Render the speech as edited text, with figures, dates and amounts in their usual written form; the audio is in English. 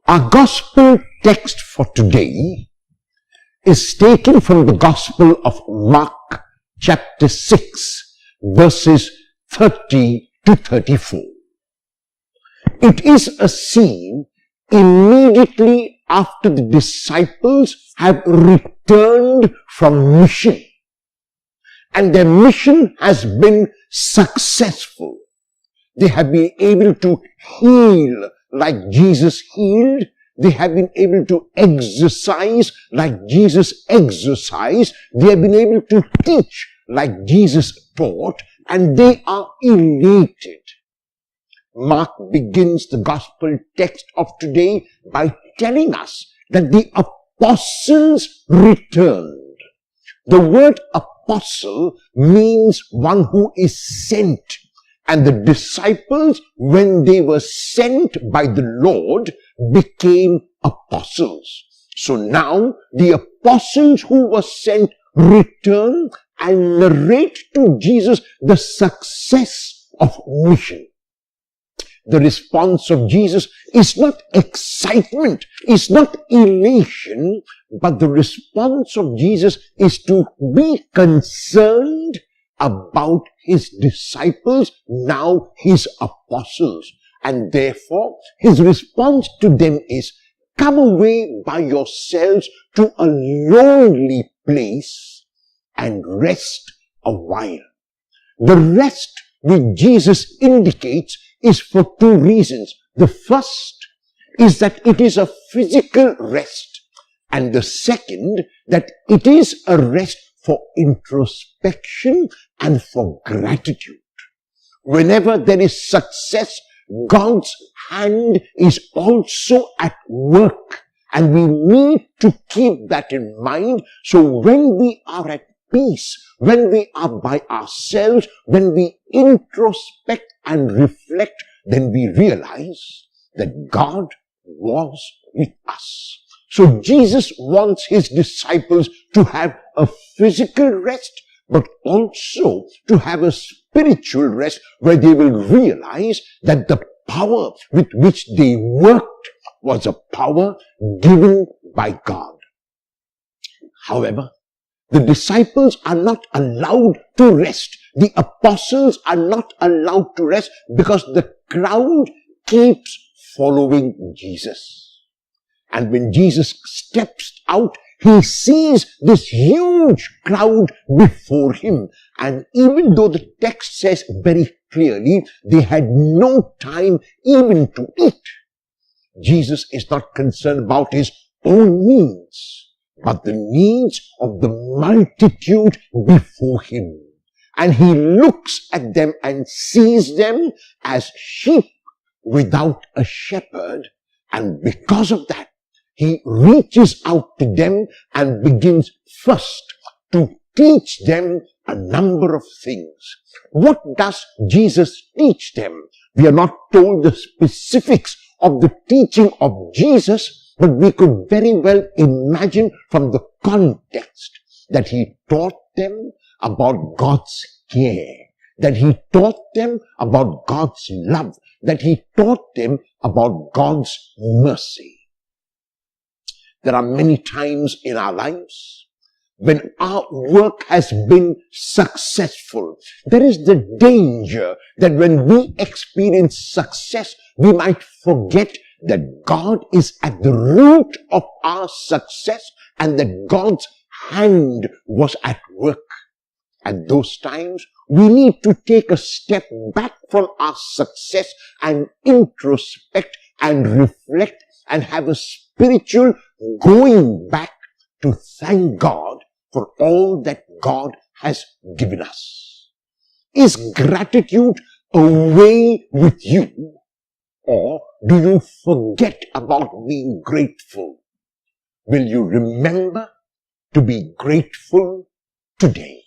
Our gospel text for today is taken from the Gospel of Mark chapter 6 verses 30 to 34. It is a scene immediately after the disciples have returned from mission, and their mission has been successful. They have been able to heal like Jesus healed. They have been able to exercise like Jesus exercised. They have been able to teach like Jesus taught, and they are elated. Mark begins the gospel text of today by telling us that the apostles returned. The word apostle means one who is sent. And the disciples, when they were sent by the Lord, became apostles. So now the apostles who were sent return and narrate to Jesus the success of mission. The response of Jesus is not excitement, is not elation, but the response of Jesus is to be concerned about his disciples, now his apostles. And therefore, his response to them is, come away by yourselves to a lonely place and rest a while. The rest which Jesus indicates is for two reasons. The first is that it is a physical rest, and the second that it is a rest for introspection and for gratitude. Whenever there is success, God's hand is also at work, and we need to keep that in mind. So when we are at peace, when we are by ourselves, when we introspect and reflect, then we realize that God was with us. So Jesus wants his disciples to have a physical rest, but also to have a spiritual rest where they will realize that the power with which they worked was a power given by God. However, the disciples are not allowed to rest. The apostles are not allowed to rest because the crowd keeps following Jesus. And when Jesus steps out, he sees this huge crowd before him. And even though the text says very clearly, they had no time even to eat, Jesus is not concerned about his own needs, but the needs of the multitude before him. And he looks at them and sees them as sheep without a shepherd. And because of that, he reaches out to them and begins first to teach them a number of things. What does Jesus teach them? We are not told the specifics of the teaching of Jesus, but we could very well imagine from the context that he taught them about God's care, that he taught them about God's love, that he taught them about God's mercy. There are many times in our lives when our work has been successful. There is the danger that when we experience success, we might forget that God is at the root of our success and that God's hand was at work. At those times, we need to take a step back from our success and introspect and reflect and have a spiritual going back to thank God for all that God has given us. Is gratitude away with you, or do you forget about being grateful? Will you remember to be grateful today?